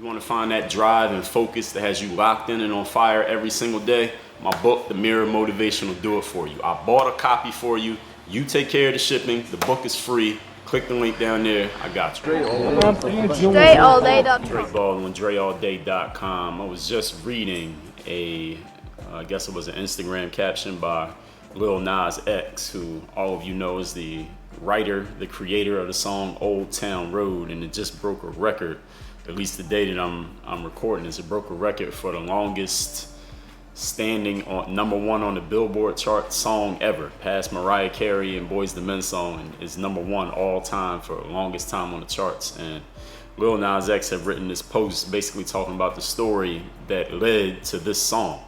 You want to find that drive and focus that has you locked in and on fire every single day? My book, The Mirror Motivation, will do it for you. I bought a copy for you. You take care of the shipping. The book is free. Click the link down there. I got you. DreAllDay.com. Dre Baldwin, DreAllDay.com. I was just reading I guess it was an Instagram caption by Lil Nas X, who all of you know is the writer, the creator of the song Old Town Road, and it just broke a record. At least the day that I'm recording this, it broke a record for the longest standing on #1 on the Billboard chart song ever, past Mariah Carey and Boyz II Men song, and is #1 all time for the longest time on the charts. And Lil Nas X have written this post basically talking about the story that led to this song.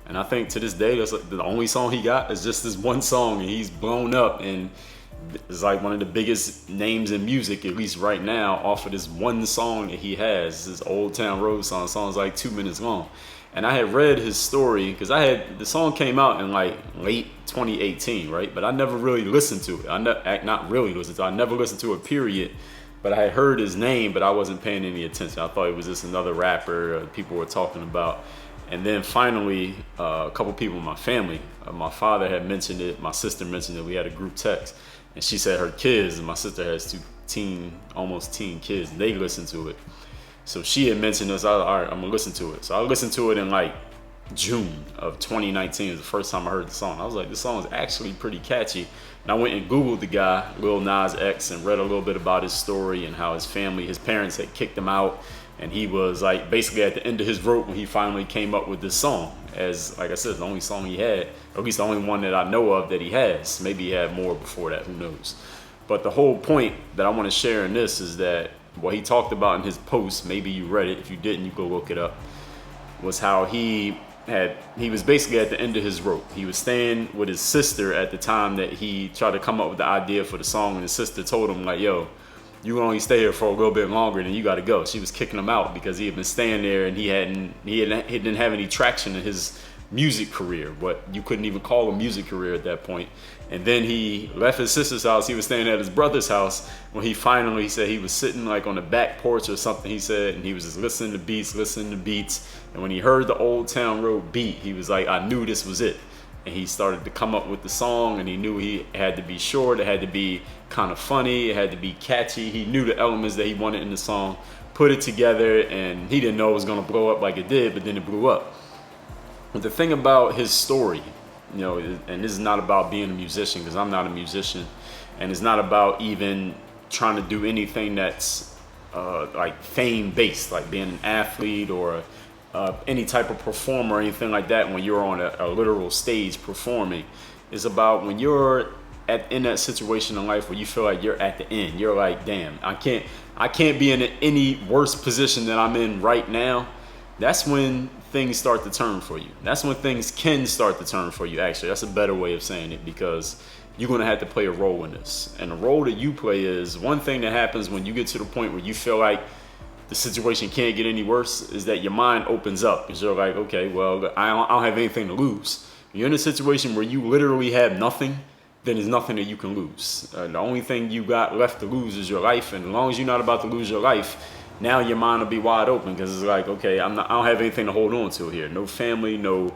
And I think to this day, that's like the only song he got is just this one song, and he's blown up and is like one of the biggest names in music, at least right now, off of this one song that he has, this Old Town Road song. The song's like 2 minutes long. And I had read his story because the song came out in like late 2018, right? But I never really listened to it. I never listened to it, period. But I had heard his name, but I wasn't paying any attention. I thought it was just another rapper people were talking about. And then finally, a couple people in my family, my father had mentioned it, my sister mentioned it, we had a group text, and she said her kids, and my sister has almost teen kids, and they listened to it. So she had mentioned this, all right, I'm gonna listen to it. So I listened to it in like June of 2019, is the first time I heard the song. I was like, this song is actually pretty catchy. And I went and Googled the guy, Lil Nas X, and read a little bit about his story and how his parents had kicked him out. And he was like basically at the end of his rope when he finally came up with this song. As like I said, the only song he had, or at least the only one that I know of that he has. Maybe he had more before that, who knows. But the whole point that I want to share in this is that what he talked about in his post, maybe you read it, if you didn't, you go look it up, was how he was basically at the end of his rope. He was staying with his sister at the time that he tried to come up with the idea for the song, and his sister told him like, yo, you can only stay here for a little bit longer, then you got to go. She was kicking him out because he had been staying there and he didn't have any traction in his music career, what you couldn't even call a music career at that point. And then he left his sister's house. He was staying at his brother's house when he said he was sitting like on the back porch or something, he said, and he was just listening to beats. And when he heard the Old Town Road beat, he was like, I knew this was it. And he started to come up with the song, and he knew he had to be short, it had to be kind of funny, it had to be catchy. He knew the elements that he wanted in the song, put it together, and he didn't know it was gonna blow up like it did, but then it blew up. But the thing about his story, and this is not about being a musician, because I'm not a musician, and it's not about even trying to do anything that's like fame based, like being an athlete or any type of performer or anything like that. When you're on a literal stage performing, it's about when you're in that situation in life where you feel like you're at the end. You're like, damn, I can't be in any worse position than I'm in right now. That's when things start to turn for you. That's when things can start to turn for you, actually. That's a better way of saying it, because you're going to have to play a role in this. And the role that you play is one thing that happens when you get to the point where you feel like the situation can't get any worse, is that your mind opens up, because you're like, okay, well, I don't have anything to lose. You're in a situation where you literally have nothing, then there's nothing that you can lose. The only thing you got left to lose is your life, and as long as you're not about to lose your life, now your mind will be wide open, because it's like, okay, I don't have anything to hold on to here. No family, no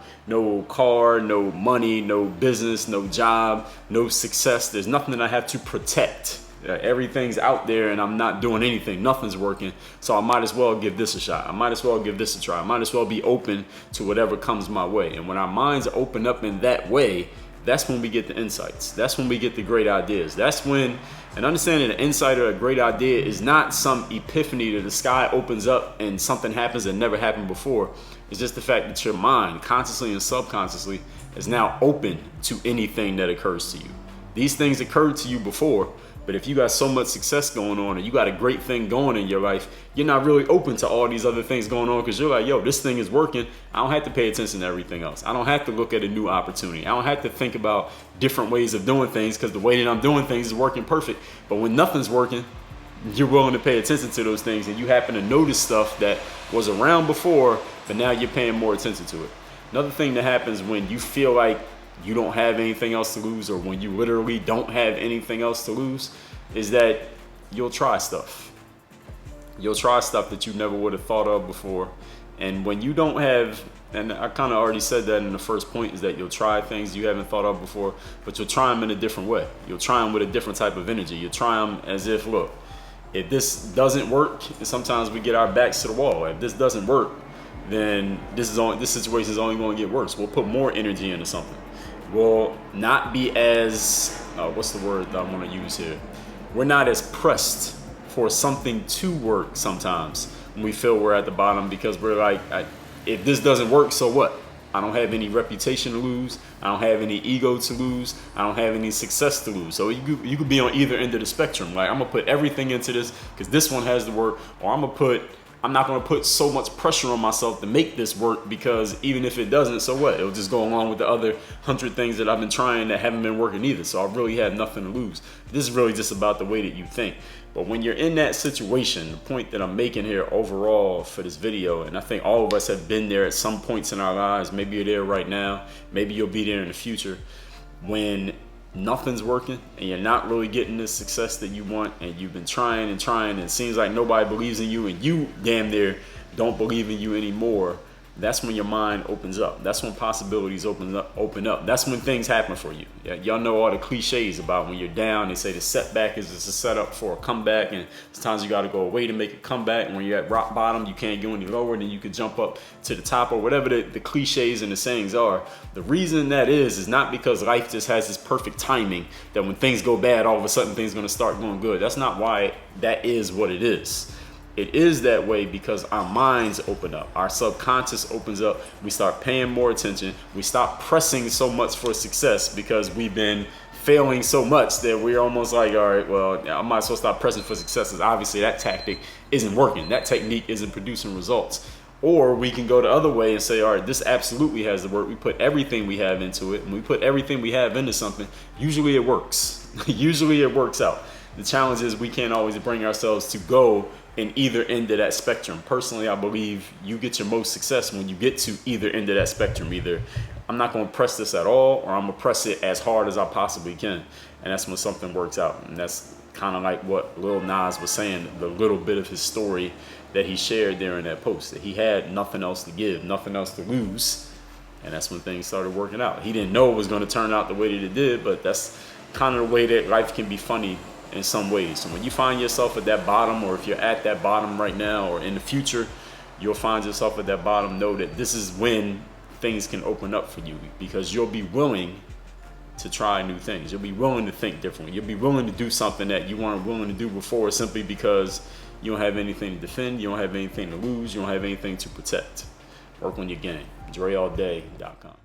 car, no money, no business, no job, no success. There's nothing that I have to protect. Everything's out there and I'm not doing anything. Nothing's working. So I might as well give this a shot. I might as well give this a try. I might as well be open to whatever comes my way. And when our minds open up in that way, that's when we get the insights. That's when we get the great ideas. That's when, and understanding the insight or a great idea is not some epiphany that the sky opens up and something happens that never happened before. It's just the fact that your mind, consciously and subconsciously, is now open to anything that occurs to you. These things occurred to you before, but if you got so much success going on and you got a great thing going in your life, you're not really open to all these other things going on, because you're like, yo, this thing is working. I don't have to pay attention to everything else. I don't have to look at a new opportunity. I don't have to think about different ways of doing things, because the way that I'm doing things is working perfect. But when nothing's working, you're willing to pay attention to those things, and you happen to notice stuff that was around before, but now you're paying more attention to it. Another thing that happens when you feel like you don't have anything else to lose, or when you literally don't have anything else to lose, is that you'll try stuff. You'll try stuff that you never would have thought of before. And when you don't have, and I kind of already said that in the first point, is that you'll try things you haven't thought of before, but you'll try them in a different way. You'll try them with a different type of energy. You'll try them as if, look, if this doesn't work, and sometimes we get our backs to the wall. If this doesn't work, then this situation is only going to get worse. We'll put more energy into something. We'll not be as, what's the word that I want to use here? We're not as pressed for something to work sometimes when we feel we're at the bottom, because we're like, if this doesn't work, so what? I don't have any reputation to lose. I don't have any ego to lose. I don't have any success to lose. So you could be on either end of the spectrum. Like, I'm gonna put everything into this because this one has to work, or I'm not gonna put so much pressure on myself to make this work, because even if it doesn't, so what? It'll just go along with the other 100 things that I've been trying that haven't been working either. So I really have nothing to lose. This is really just about the way that you think. But when you're in that situation, the point that I'm making here overall for this video, and I think all of us have been there at some points in our lives, maybe you're there right now, maybe you'll be there in the future, when nothing's working and you're not really getting the success that you want, and you've been trying and trying, and it seems like nobody believes in you, and you damn near don't believe in you anymore. That's when your mind opens up. That's when possibilities open up. That's when things happen for you. Yeah, y'all know all the cliches about when you're down. They say the setback is just a setup for a comeback, and sometimes you got to go away to make a comeback. And when you're at rock bottom, you can't go any lower, then you can jump up to the top, or whatever the cliches and the sayings are. The reason that is not because life just has this perfect timing that when things go bad, all of a sudden things are going to start going good. That's not why that is what it is. It is that way because our minds open up, our subconscious opens up, we start paying more attention, we stop pressing so much for success because we've been failing so much that we're almost like, all right, well, I might as well stop pressing for success, because obviously that tactic isn't working, that technique isn't producing results. Or we can go the other way and say, all right, this absolutely has to work. We put everything we have into it, and we put everything we have into something. Usually it works. Usually it works out. The challenge is we can't always bring ourselves to go in either end of that spectrum. Personally, I believe you get your most success when you get to either end of that spectrum. Either I'm not going to press this at all, or I'm going to press it as hard as I possibly can. And that's when something works out. And that's kind of like what Lil Nas was saying, the little bit of his story that he shared there in that post, that he had nothing else to give, nothing else to lose. And that's when things started working out. He didn't know it was going to turn out the way that it did, but that's kind of the way that life can be funny in some ways. So when you find yourself at that bottom, or if you're at that bottom right now, or in the future, you'll find yourself at that bottom, know that this is when things can open up for you, because you'll be willing to try new things. You'll be willing to think differently. You'll be willing to do something that you weren't willing to do before, simply because you don't have anything to defend, you don't have anything to lose, you don't have anything to protect. Work on your game. DreAllDay.com.